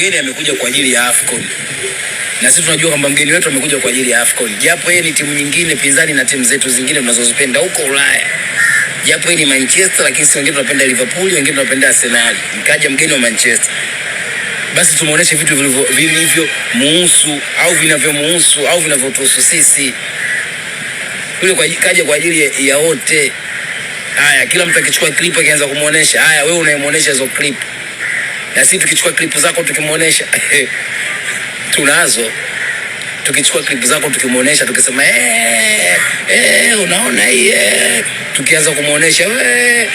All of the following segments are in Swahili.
mgeni amekuja kwa ajili ya AFCON. Na sisi tunajua kwamba mgeni wetu amekuja kwa ajili ya AFCON. Japo yeye ni timu nyingine pinzani na timu zetu zingine tunazozipenda huko Ulaya. Japo yeye ni Manchester, lakini sisi wengine tunapenda Liverpool, wengine tunapenda Arsenal. Mkaja mgeni wa Manchester, basi tumuoneshe vitu vilivyo muhusu au vinavyomuhusu au vinavyotuhusu sisi. Yule kaja kwa ajili ya wote. Haya, kila mtu akichukua clip akianza kumuonesha, haya wewe unayemuonesha hizo clip, na sisi tukichukua clip zako tukimuonesha tunazo, tukichukua clip zako tukimuonesha, tukisema unaona hii, tukianza kumuonesha wewe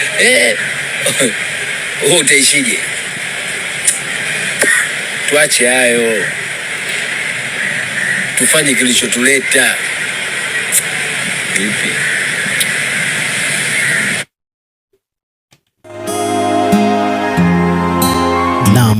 utaishije? Tuache hayo, tufanye kilichotuleta. Vipi?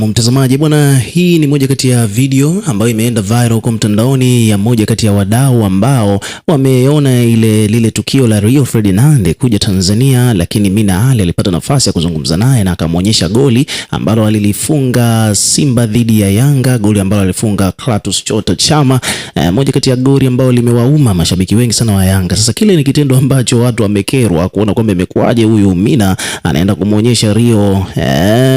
Mtazamaji bwana, hii ni moja kati ya video ambayo imeenda viral kwa mtandaoni ya moja kati ya wadau ambao wameona lile tukio la Rio Ferdinand kuja Tanzania, lakini Mina Ali alipata nafasi ya kuzungumza naye na akamwonyesha goli ambalo alilifunga Simba dhidi ya Yanga, goli ambalo alifunga Clatous Chota Chama, moja kati ya goli ambao limewauma mashabiki wengi sana wa Yanga. Sasa kile ni kitendo ambacho watu wamekerwa kuona kwamba imekuaje huyu Mina anaenda kumwonyesha Rio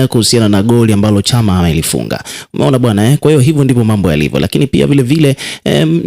kuhusiana na goli ambalo Chama amelifunga. Umeona bwana Kwa hiyo hivyo ndivyo mambo yalivyo, lakini pia vile vile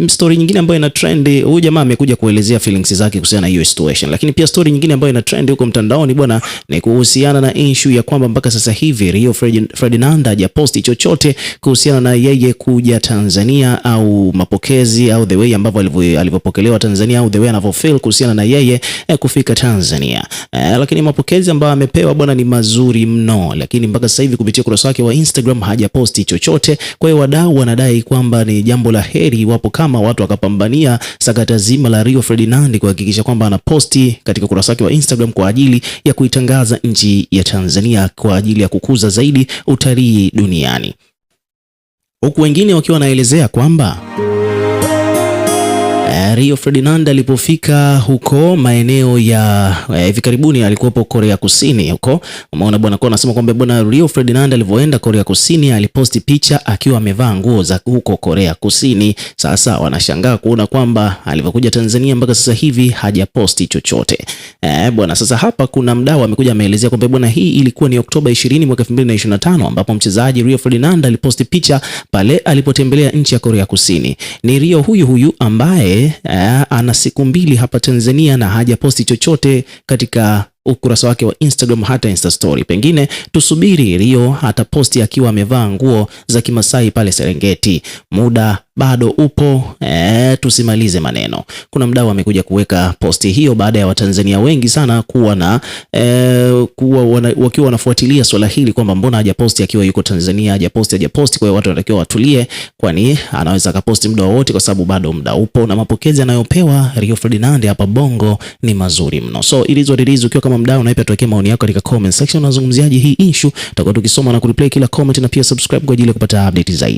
story nyingine ambayo ina trend, huyu jamaa amekuja kuelezea feelings zake kuhusiana na hiyo situation. Lakini pia story nyingine ambayo ina trend huko mtandaoni bwana ni kuhusiana na issue ya kwamba mpaka sasa hivi Rio Ferdinand hajaposti chochote kuhusiana na yeye kuja Tanzania au mapokezi au the way ambavyo alivyopokelewa Tanzania au the way anavyofeel kuhusiana na yeye kufika Tanzania. Lakini mapokezi ambayo amepewa bwana ni mazuri mno, lakini mpaka sasa hivi kupitia kurasa yake wa Instagram hajaposti chochote. Kwa hiyo wadau wanadai kwamba ni jambo la heri iwapo kama watu wakapambania sakata zima la Rio Ferdinand kuhakikisha kwamba anaposti katika kurasa yake wa Instagram kwa ajili ya kuitangaza nchi ya Tanzania kwa ajili ya kukuza zaidi utalii duniani, huku wengine wakiwa wanaelezea kwamba Rio Ferdinand alipofika huko maeneo ya hivi karibuni alikuwepo Korea Kusini huko. Umeona bwana, kwa anasema kwamba bwana Rio Ferdinand alivyoenda Korea Kusini aliposti picha akiwa amevaa nguo za huko Korea Kusini. Sasa wanashangaa kuona kwamba alivyokuja Tanzania mpaka sasa hivi hajaposti chochote. Bwana, sasa hapa kuna mdau amekuja ameelezea kwamba bwana hii ilikuwa ni Oktoba 20 mwaka 2025 ambapo mchezaji Rio Ferdinand aliposti picha pale alipotembelea nchi ya Korea Kusini. Ni Rio huyu ambaye ana siku 2 hapa Tanzania na hajaposti chochote katika ukurasa wake wa Instagram, hata Insta story. Pengine tusubiri Rio ataposti akiwa amevaa nguo za Kimasai pale Serengeti. Muda bado upo, tusimalize maneno. Kuna mdau amekuja kuweka posti hiyo baada ya Watanzania wengi sana kuwa na wakiwa wanafuatilia swala hili kwamba mbona hajaposti akiwa yuko Tanzania, hajaposti. Kwa hiyo watu wanatakiwa watulie, kwani anaweza akaposti muda wote kwa sababu bado muda upo, na mapokezi anayopewa Rio Ferdinand hapa Bongo ni mazuri mno. So ilizo ukiwa kama mdau, na pia tuwekee maoni yako katika comment section. Unazungumziaje hii issue? Tutakuwa tukisoma na kureplay kila comment, na pia subscribe kwa ajili ya kupata update zaidi.